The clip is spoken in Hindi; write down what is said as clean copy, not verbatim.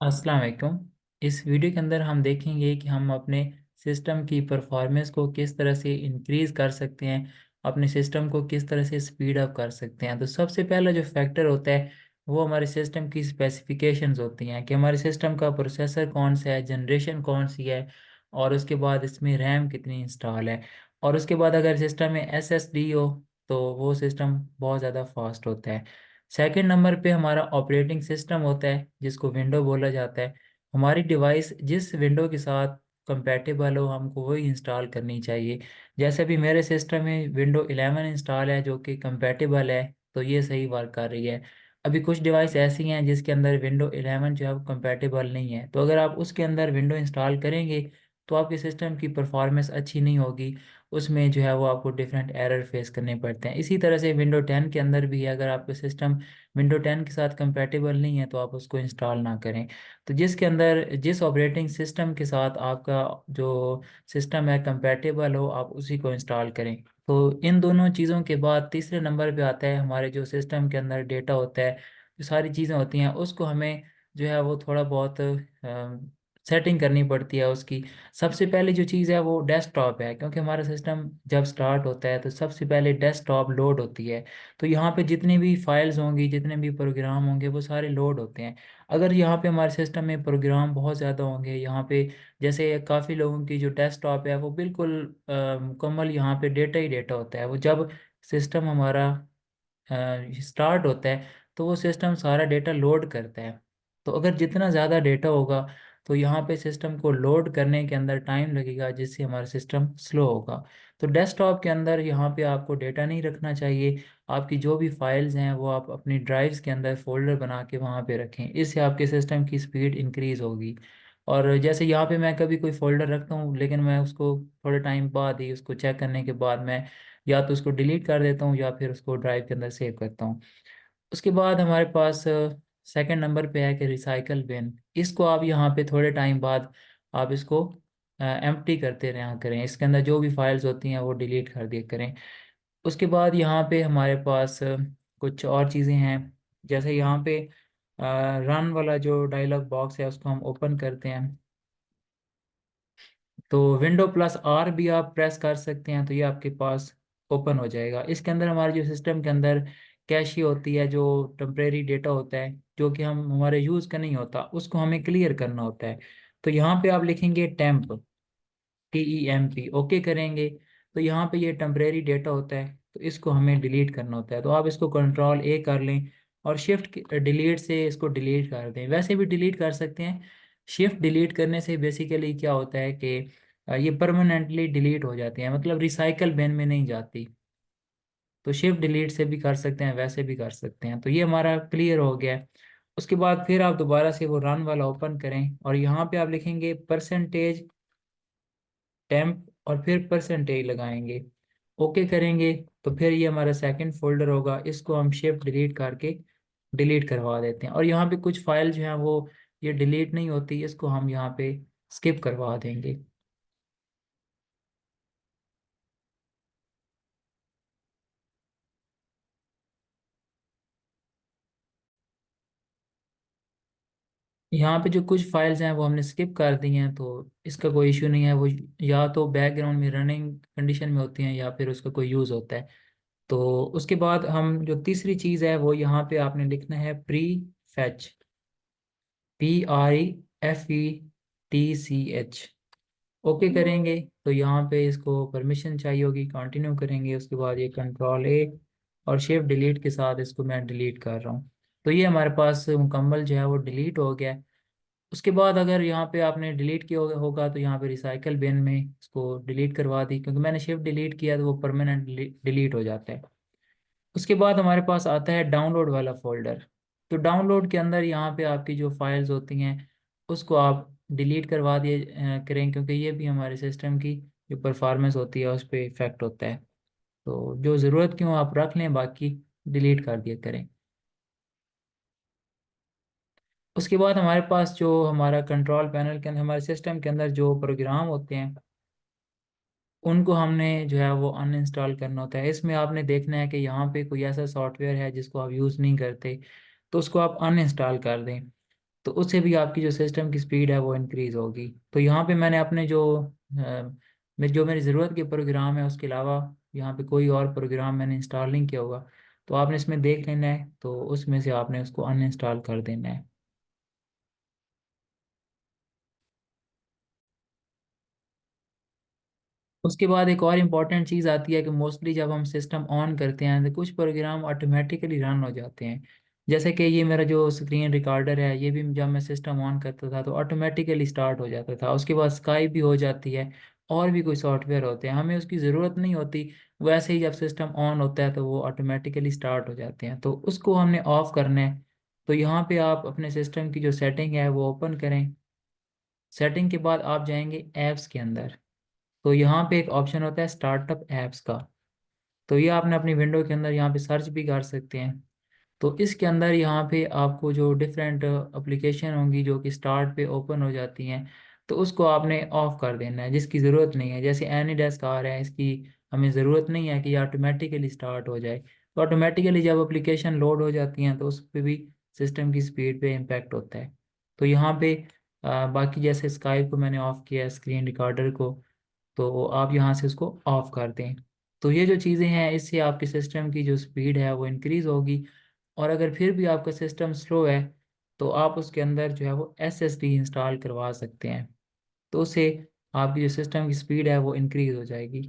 अस्सलाम वालेकुम। इस वीडियो के अंदर हम देखेंगे कि हम अपने सिस्टम की परफॉर्मेंस को किस तरह से इंक्रीज़ कर सकते हैं, अपने सिस्टम को किस तरह से स्पीड अप कर सकते हैं। तो सबसे पहला जो फैक्टर होता है वो हमारे सिस्टम की स्पेसिफिकेशंस होती हैं कि हमारे सिस्टम का प्रोसेसर कौन सा है, जनरेशन कौन सी है, और उसके बाद इसमें रैम कितनी इंस्टॉल है। और उसके बाद अगर सिस्टम में एसएसडी हो तो वो सिस्टम बहुत ज़्यादा फास्ट होता है। सेकंड नंबर पे हमारा ऑपरेटिंग सिस्टम होता है जिसको विंडो बोला जाता है। हमारी डिवाइस जिस विंडो के साथ कंपैटिबल हो हमको वही इंस्टॉल करनी चाहिए। जैसे भी मेरे सिस्टम में विंडो 11 इंस्टॉल है जो कि कंपैटिबल है, तो ये सही वर्क कर रही है। अभी कुछ डिवाइस ऐसी हैं जिसके अंदर विंडो 11 जो है वो कंपैटिबल नहीं है, तो अगर आप उसके अंदर विंडो इंस्टॉल करेंगे तो आपके सिस्टम की परफॉर्मेंस अच्छी नहीं होगी। उसमें जो है वो आपको डिफरेंट एरर फेस करने पड़ते हैं। इसी तरह से विंडो 10 के अंदर भी है, अगर आपका सिस्टम विंडो 10 के साथ कंपैटिबल नहीं है तो आप उसको इंस्टॉल ना करें। तो जिसके अंदर जिस ऑपरेटिंग सिस्टम के साथ आपका जो सिस्टम है कंपैटिबल हो आप उसी को इंस्टॉल करें। तो इन दोनों चीज़ों के बाद तीसरे नंबर पे आता है हमारे जो सिस्टम के अंदर डेटा होता है, जो सारी चीज़ें होती हैं उसको हमें जो है वो थोड़ा बहुत सेटिंग करनी पड़ती है उसकी। सबसे पहले जो चीज़ है वो डेस्कटॉप है, क्योंकि हमारा सिस्टम जब स्टार्ट होता है तो सबसे पहले डेस्कटॉप लोड होती है। तो यहाँ पे जितनी भी फाइल्स होंगी, जितने भी प्रोग्राम होंगे वो सारे लोड होते हैं। अगर यहाँ पे हमारे सिस्टम में प्रोग्राम बहुत ज़्यादा होंगे, यहाँ पे जैसे काफ़ी लोगों की जो डेस्कटॉप है वो बिल्कुल मुकम्मल यहाँ पे डेटा ही डेटा होता है। वो जब सिस्टम हमारा स्टार्ट होता है तो वो सिस्टम सारा डेटा लोड करता है। तो अगर जितना ज़्यादा डेटा होगा तो यहाँ पे सिस्टम को लोड करने के अंदर टाइम लगेगा, जिससे हमारा सिस्टम स्लो होगा। तो डेस्कटॉप के अंदर यहाँ पे आपको डेटा नहीं रखना चाहिए। आपकी जो भी फाइल्स हैं वो आप अपनी ड्राइव्स के अंदर फोल्डर बना के वहाँ पे रखें, इससे आपके सिस्टम की स्पीड इंक्रीज़ होगी। और जैसे यहाँ पे मैं कभी कोई फोल्डर रखता हूँ लेकिन मैं उसको थोड़े टाइम बाद ही उसको चेक करने के बाद मैं या तो उसको डिलीट कर देता हूँ या फिर उसको ड्राइव के अंदर सेव करता हूँ। उसके बाद हमारे पास सेकंड नंबर पे है कि रिसाइकल बिन। इसको आप यहाँ पे थोड़े टाइम बाद आप इसको एम्प्टी करते रहा करें, इसके अंदर जो भी फाइल्स होती हैं वो डिलीट कर दिया करें। उसके बाद यहाँ पे हमारे पास कुछ और चीज़ें हैं। जैसे यहाँ पे रन वाला जो डायलॉग बॉक्स है उसको हम ओपन करते हैं, तो विंडो प्लस आर भी आप प्रेस कर सकते हैं तो ये आपके पास ओपन हो जाएगा। इसके अंदर हमारे जो सिस्टम के अंदर कैशे होती है, जो टेम्परेरी डेटा होता है जो कि हम हमारे यूज़ का नहीं होता उसको हमें क्लियर करना होता है। तो यहाँ पे आप लिखेंगे टेम्प, TEMP, ओके करेंगे तो यहाँ पे ये टेम्परेरी डेटा होता है तो इसको हमें डिलीट करना होता है। तो आप इसको कंट्रोल A कर लें और शिफ्ट डिलीट से इसको डिलीट कर दें। वैसे भी डिलीट कर सकते हैं। शिफ्ट डिलीट करने से बेसिकली क्या होता है कि ये परमानेंटली डिलीट हो जाती है, मतलब रिसाइकल बिन में नहीं जाती। तो शिफ्ट डिलीट से भी कर सकते हैं, वैसे भी कर सकते हैं। तो ये हमारा क्लियर हो गया है। उसके बाद फिर आप दोबारा से वो रन वाला ओपन करें और यहाँ पे आप लिखेंगे परसेंटेज टेम्प और फिर परसेंटेज लगाएंगे, ओके करेंगे तो फिर ये हमारा सेकंड फोल्डर होगा। इसको हम शिफ्ट डिलीट करके डिलीट करवा देते हैं। और यहाँ पे कुछ फाइल जो हैं वो ये डिलीट नहीं होती, इसको हम यहाँ पे स्किप करवा देंगे। यहाँ पे जो कुछ फाइल्स हैं वो हमने स्किप कर दी हैं तो इसका कोई इश्यू नहीं है। वो या तो बैकग्राउंड में रनिंग कंडीशन में होती हैं या फिर उसका कोई यूज़ होता है। तो उसके बाद हम जो तीसरी चीज़ है वो यहाँ पे आपने लिखना है प्री फैच, PREFETCH, ओके करेंगे तो यहाँ पे इसको परमिशन चाहिए होगी, कंटिन्यू करेंगे। उसके बाद ये कंट्रोल A और शिफ्ट डिलीट के साथ इसको मैं डिलीट कर रहा हूँ। तो ये हमारे पास मुकम्मल जो है वो डिलीट हो गया है। उसके बाद अगर यहाँ पे आपने डिलीट किया होगा तो यहाँ पे रिसाइकल बिन में इसको डिलीट करवा दी, क्योंकि मैंने शिफ्ट डिलीट किया तो वो परमानेंट डिलीट हो जाता है। उसके बाद हमारे पास आता है डाउनलोड वाला फोल्डर। तो डाउनलोड के अंदर यहाँ पे आपकी जो फाइल्स होती हैं उसको आप डिलीट करवा दिए करें, क्योंकि ये भी हमारे सिस्टम की जो परफॉर्मेंस होती है उस पर इफेक्ट होता है। तो जो ज़रूरत की हो आप रख लें, बाकी डिलीट कर दिया करें। उसके बाद हमारे पास जो हमारा कंट्रोल पैनल के अंदर हमारे सिस्टम के अंदर जो प्रोग्राम होते हैं उनको हमने जो है वो अनइंस्टॉल करना होता है। इसमें आपने देखना है कि यहाँ पे कोई ऐसा सॉफ्टवेयर है जिसको आप यूज़ नहीं करते तो उसको आप अनइंस्टॉल कर दें। तो उससे भी आपकी जो सिस्टम की स्पीड है वो इंक्रीज़ होगी। तो यहाँ पे मैंने अपने जो मेरी ज़रूरत के प्रोग्राम है उसके अलावा यहाँ पे कोई और प्रोग्राम मैंने इंस्टॉल नहीं किया होगा, तो आपने इसमें देख लेना है, तो उसमें से आपने उसको अनइंस्टॉल कर देना है। उसके बाद एक और इम्पॉर्टेंट चीज़ आती है कि मोस्टली जब हम सिस्टम ऑन करते हैं तो कुछ प्रोग्राम ऑटोमेटिकली रन हो जाते हैं। जैसे कि ये मेरा जो स्क्रीन रिकॉर्डर है, ये भी जब मैं सिस्टम ऑन करता था तो ऑटोमेटिकली स्टार्ट हो जाता था। उसके बाद स्काई भी हो जाती है, और भी कोई सॉफ्टवेयर होते हैं, हमें उसकी ज़रूरत नहीं होती, वैसे ही जब सिस्टम ऑन होता है तो वो ऑटोमेटिकली स्टार्ट हो जाते हैं। तो उसको हमने ऑफ़ करना है। तो यहाँ पे आप अपने सिस्टम की जो सेटिंग है वो ओपन करें। सेटिंग के बाद आप जाएंगे ऐप्स के अंदर। तो यहाँ पे एक ऑप्शन होता है स्टार्टअप ऐप्स का। तो ये आपने अपनी विंडो के अंदर यहाँ पे सर्च भी कर सकते हैं। तो इसके अंदर यहाँ पे आपको जो डिफरेंट एप्लीकेशन होंगी जो कि स्टार्ट पे ओपन हो जाती हैं, तो उसको आपने ऑफ कर देना है, जिसकी ज़रूरत नहीं है। जैसे एनी डेस्क आ रहा है, इसकी हमें ज़रूरत नहीं है कि ये ऑटोमेटिकली स्टार्ट हो जाए। तो ऑटोमेटिकली जब एप्लीकेशन लोड हो जाती हैं तो उस पर भी सिस्टम की स्पीड पे इम्पेक्ट होता है। तो यहाँ पे बाकी जैसे स्काइप को मैंने ऑफ किया, स्क्रीन रिकॉर्डर को, तो आप यहाँ से उसको ऑफ कर दें। तो ये जो चीज़ें हैं इससे आपके सिस्टम की जो स्पीड है वो इंक्रीज़ होगी। और अगर फिर भी आपका सिस्टम स्लो है तो आप उसके अंदर जो है वो एसएसडी इंस्टॉल करवा सकते हैं, तो उससे आपकी जो सिस्टम की स्पीड है वो इंक्रीज़ हो जाएगी।